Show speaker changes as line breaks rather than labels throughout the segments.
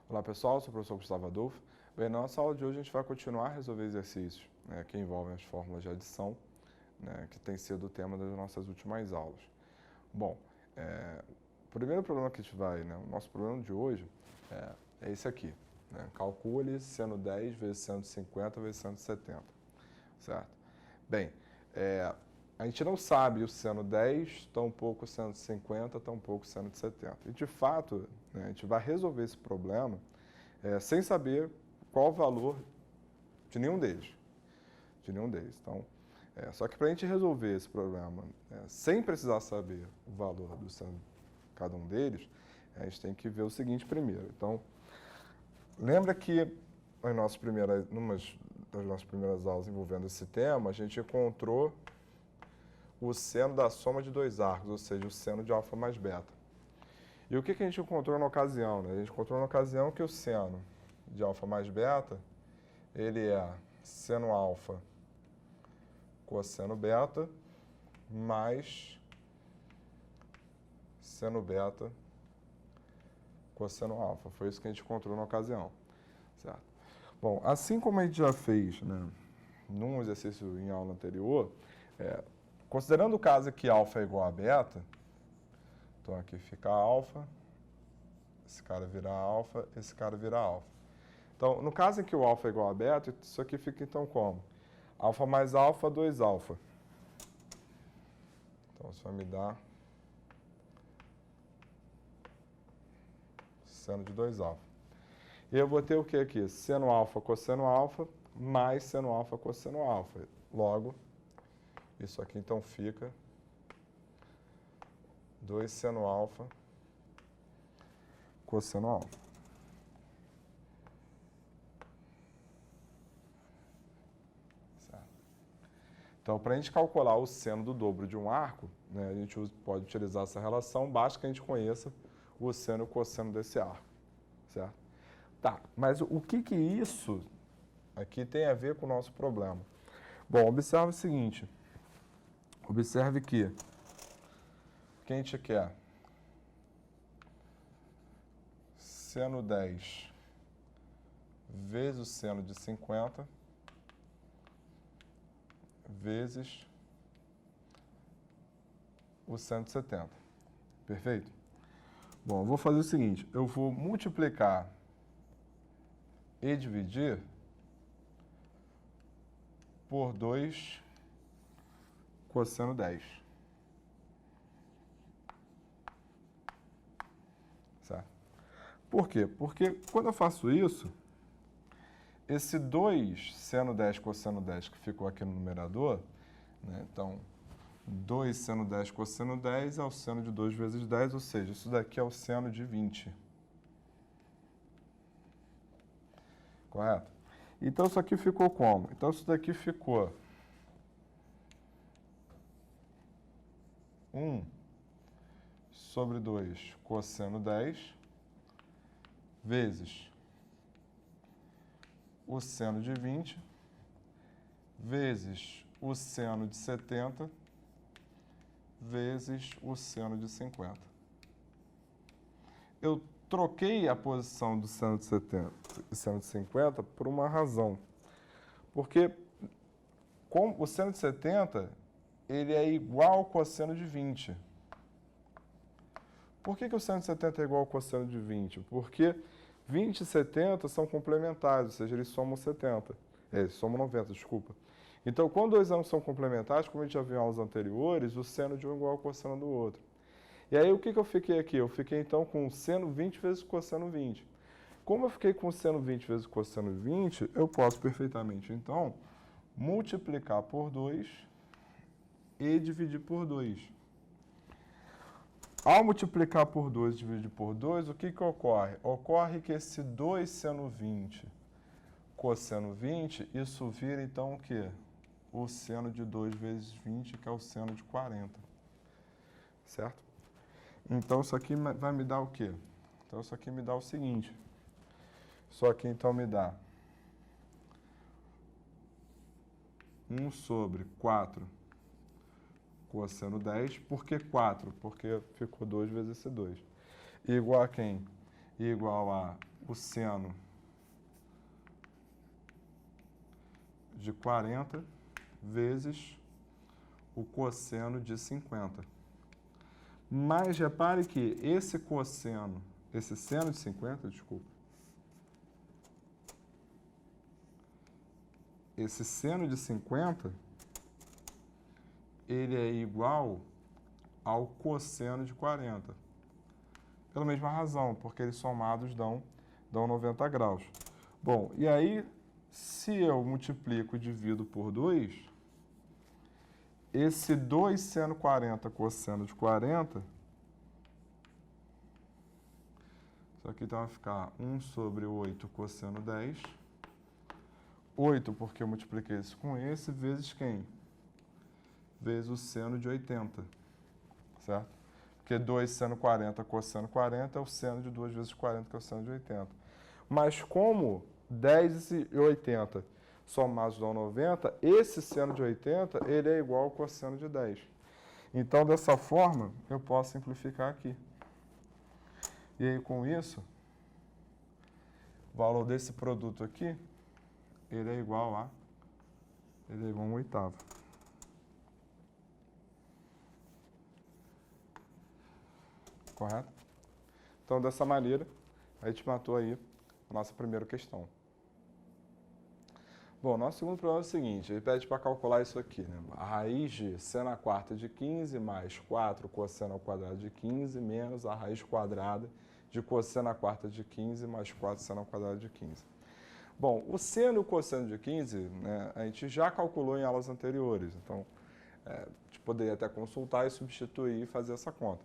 Olá pessoal, sou o professor Gustavo Adolfo. Bem, na nossa aula de hoje a gente vai continuar a resolver exercícios que envolvem as fórmulas de adição, que tem sido o tema das nossas últimas aulas. Bom, o primeiro problema que a gente vai, o nosso problema de hoje é esse aqui. Calcule seno 10 vezes seno 50 vezes seno 70, certo? Bem, a gente não sabe o seno 10, tampouco o seno 50, tampouco o seno de 70. E, de fato, a gente vai resolver esse problema sem saber qual o valor de nenhum deles. Então, só que para a gente resolver esse problema sem precisar saber o valor do seno de cada um deles, a gente tem que ver o seguinte primeiro. Então, lembra que numa das nossas primeiras aulas envolvendo esse tema, a gente encontrou o seno da soma de dois arcos, ou seja, o seno de alfa mais beta. E o que a gente encontrou na ocasião? A gente encontrou na ocasião que o seno de alfa mais beta, ele é seno alfa cosseno beta mais seno beta cosseno alfa. Foi isso que a gente encontrou na ocasião, certo? Bom, assim como a gente já fez, num exercício em aula anterior, considerando o caso que alfa é igual a beta, então aqui fica alfa, esse cara vira alfa, esse cara vira alfa. Então, no caso em que o alfa é igual a beta, isso aqui fica então como? Alfa mais alfa, 2 alfa. Então, isso vai me dar seno de 2 alfa. E eu vou ter o que aqui? Seno alfa cosseno alfa mais seno alfa cosseno alfa. Logo, isso aqui então fica 2 seno alfa cosseno alfa. Certo. Então, para a gente calcular o seno do dobro de um arco, a gente pode utilizar essa relação, basta que a gente conheça o seno e o cosseno desse arco. Certo? Tá, mas o que isso aqui tem a ver com o nosso problema? Bom, observe o seguinte. Observe que o que a gente quer? Seno 10 vezes o seno de 50 vezes o seno de 70. Perfeito? Bom, eu vou fazer o seguinte. Eu vou multiplicar e dividir por 2 cosseno 10. Certo? Por quê? Porque quando eu faço isso, esse 2 seno 10 cosseno 10 que ficou aqui no numerador, então 2 seno 10 cosseno 10 é o seno de 2 vezes 10, ou seja, isso daqui é o seno de 20. Correto? Então, isso aqui ficou como? Então, isso daqui ficou 1 sobre 2 cosseno 10 vezes o seno de 20 vezes o seno de 70 vezes o seno de 50. Eu troquei a posição do seno de 70 e seno de 50 por uma razão. Porque o seno de 70 ele é igual ao cosseno de 20. Por que o seno de 70 é igual ao cosseno de 20? Porque 20 e 70 são complementares, ou seja, eles somam 70. Eles somam 90, desculpa. Então, quando dois ângulos são complementares, como a gente já viu em aulas anteriores, o seno de um é igual ao cosseno do outro. E aí, o que eu fiquei aqui? Eu fiquei, então, com seno 20 vezes cosseno 20. Como eu fiquei com seno 20 vezes cosseno 20, eu posso perfeitamente, então, multiplicar por 2 e dividir por 2. Ao multiplicar por 2 e dividir por 2, o que ocorre? Ocorre que esse 2 seno 20 cosseno 20, isso vira, então, o quê? O seno de 2 vezes 20, que é o seno de 40. Certo? Então, isso aqui vai me dar o quê? Então, isso aqui me dá o seguinte. Isso aqui, então, me dá 1 sobre 4 cosseno 10. Por que 4? Porque ficou 2 vezes esse 2. Igual a quem? Igual a o seno de 40 vezes o cosseno de 50. Mas repare que esse seno de 50, desculpa, esse seno de 50, ele é igual ao cosseno de 40. Pela mesma razão, porque eles somados dão 90 graus. Bom, e aí, se eu multiplico e divido por 2, esse 2 seno 40 cosseno de 40, isso aqui então vai ficar 1 sobre 8 cosseno 10. 8, porque eu multipliquei isso com esse, vezes quem? Vezes o seno de 80, certo? Porque 2 seno 40 cosseno 40 é o seno de 2 vezes 40, que é o seno de 80. Mas como 10 e 80 somados dão 90, esse seno de 80 ele é igual ao cosseno de 10. Então, dessa forma, eu posso simplificar aqui. E aí, com isso, o valor desse produto aqui, ele é igual a 1/8. Correto? Então, dessa maneira, a gente matou aí a nossa primeira questão. Bom, nosso segundo problema é o seguinte, ele pede para calcular isso aqui, né? A raiz de seno à quarta de 15 mais 4 cosseno ao quadrado de 15 menos a raiz quadrada de cosseno à quarta de 15 mais 4 seno ao quadrado de 15. Bom, o seno e o cosseno de 15, né, a gente já calculou em aulas anteriores, então a gente poderia até consultar e substituir e fazer essa conta.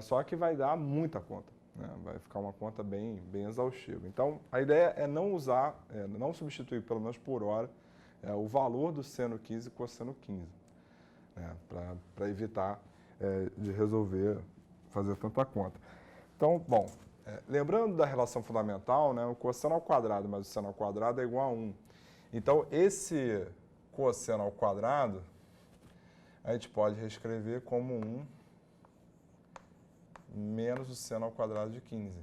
Só que vai dar muita conta, né? Vai ficar uma conta bem exaustiva. Então, a ideia é não usar, não substituir, pelo menos por hora, o valor do seno 15 e cosseno 15, né? Para evitar de resolver, fazer tanta conta. Então, bom, lembrando da relação fundamental, né, o cosseno ao quadrado mais o seno ao quadrado é igual a 1. Então, esse cosseno ao quadrado, a gente pode reescrever como 1 menos o seno ao quadrado de 15.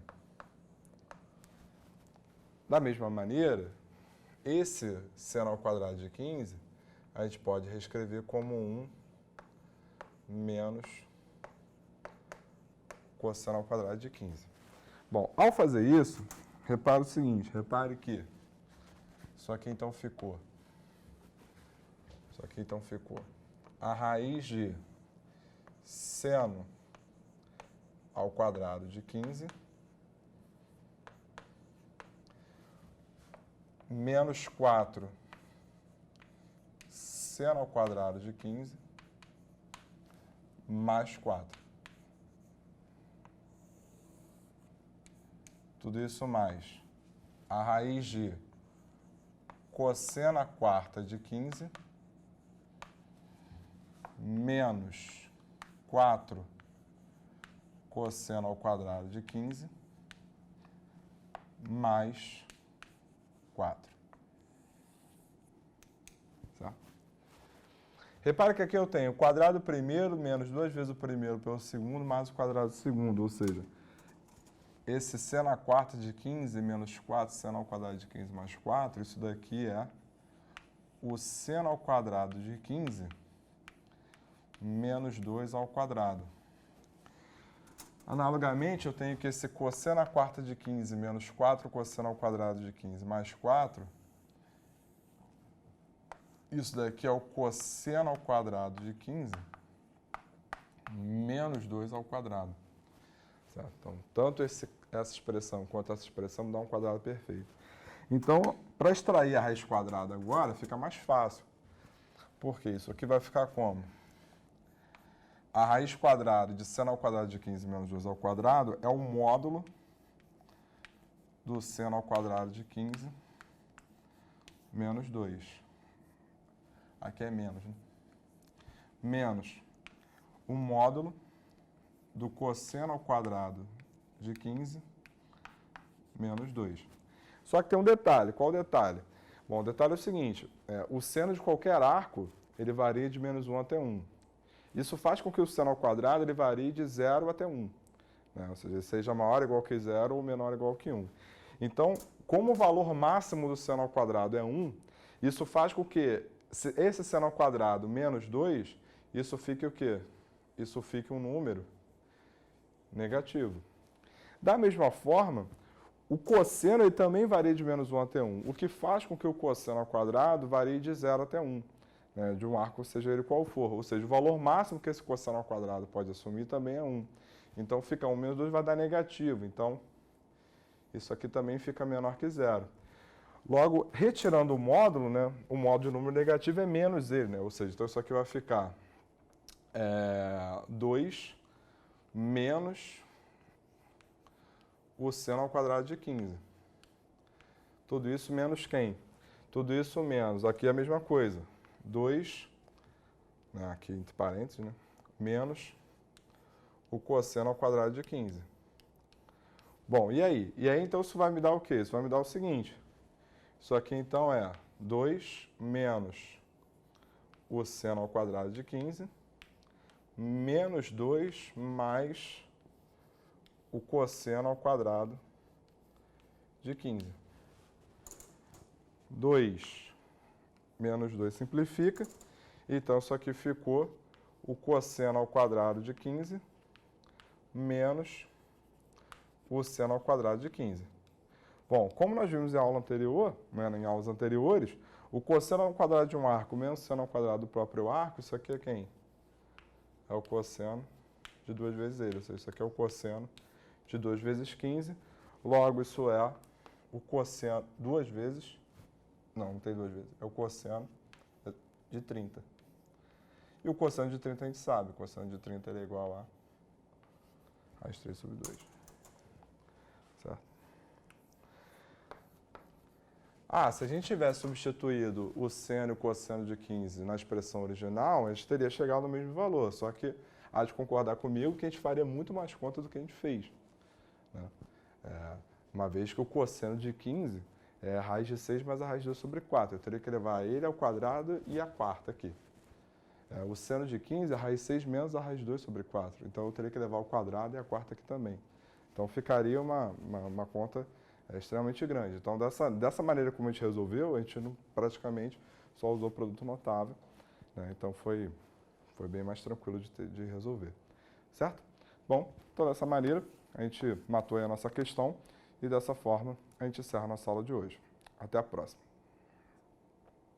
Da mesma maneira, esse seno ao quadrado de 15, a gente pode reescrever como 1 menos cosseno ao quadrado de 15. Bom, ao fazer isso, repare o seguinte, repare que isso aqui então ficou a raiz de seno ao quadrado de 15 menos 4 seno ao quadrado de 15 mais 4. Tudo isso mais a raiz de cosseno à quarta de 15 menos 4 cosseno ao quadrado de 15 mais 4. Certo? Repare que aqui eu tenho o quadrado do primeiro menos 2 vezes o primeiro pelo segundo mais o quadrado do segundo, ou seja, esse seno à quarta de 15 menos 4 seno ao quadrado de 15 mais 4, isso daqui é o seno ao quadrado de 15 menos 2 ao quadrado. Analogamente, eu tenho que esse cosseno à quarta de 15 menos 4 cosseno ao quadrado de 15 mais 4, isso daqui é o cosseno ao quadrado de 15 menos 2 ao quadrado. Certo? Então, tanto essa expressão quanto essa expressão dá um quadrado perfeito. Então, para extrair a raiz quadrada agora, fica mais fácil. Porque isso aqui vai ficar como? A raiz quadrada de seno ao quadrado de 15 menos 2 ao quadrado é o módulo do seno ao quadrado de 15 menos 2. Aqui é menos, né? Menos o módulo do cosseno ao quadrado de 15 menos 2. Só que tem um detalhe. Qual o detalhe? Bom, o detalhe é o seguinte. O seno de qualquer arco, ele varia de menos 1 até 1. Isso faz com que o seno ao quadrado ele varie de 0 até 1. Né? Ou seja, seja maior ou igual que 0 ou menor ou igual que 1. Então, como o valor máximo do seno ao quadrado é 1, isso faz com que esse seno ao quadrado menos 2, isso fique o quê? Isso fique um número negativo. Da mesma forma, o cosseno ele também varia de menos 1 até 1, o que faz com que o cosseno ao quadrado varie de 0 até 1, né, de um arco, seja ele qual for. Ou seja, o valor máximo que esse cosseno ao quadrado pode assumir também é 1. Então, fica 1 menos 2 vai dar negativo. Então, isso aqui também fica menor que 0. Logo, retirando o módulo, né, o módulo de número negativo é menos ele, né? Ou seja, então isso aqui vai ficar 2 menos o seno ao quadrado de 15. Tudo isso menos quem? Tudo isso menos, aqui é a mesma coisa, 2, né, aqui entre parênteses, né, menos o cosseno ao quadrado de 15. Bom, e aí? E aí, então, isso vai me dar o quê? Isso vai me dar o seguinte, isso aqui, então, é 2 menos o seno ao quadrado de 15, menos 2 mais o cosseno ao quadrado de 15. 2 menos 2 simplifica, então isso aqui ficou o cosseno ao quadrado de 15 menos o seno ao quadrado de 15. Bom, como nós vimos em aula anterior, né, em aulas anteriores, o cosseno ao quadrado de um arco menos o seno ao quadrado do próprio arco, isso aqui é quem? É o cosseno de 2 vezes ele, ou seja, isso aqui é o cosseno de 2 vezes 15, logo isso é o cosseno 2 vezes, não tem 2 vezes, é o cosseno de 30. E o cosseno de 30 a gente sabe, o cosseno de 30 é igual a raiz 3 sobre 2. Certo? Se a gente tivesse substituído o seno e o cosseno de 15 na expressão original, a gente teria chegado ao mesmo valor, só que há de concordar comigo que a gente faria muito mais conta do que a gente fez. Né? Uma vez que o cosseno de 15 é a raiz de 6 mais a raiz de 2 sobre 4. Eu teria que levar ele ao quadrado e a quarta aqui. O seno de 15 é a raiz de 6 menos a raiz de 2 sobre 4. Então, eu teria que levar ao quadrado e a quarta aqui também. Então, ficaria uma conta extremamente grande. Então, dessa maneira como a gente resolveu, a gente praticamente só usou produto notável. Né? Então, foi bem mais tranquilo de resolver. Certo? Bom, então, dessa maneira, a gente matou aí a nossa questão e dessa forma a gente encerra a nossa aula de hoje. Até a próxima.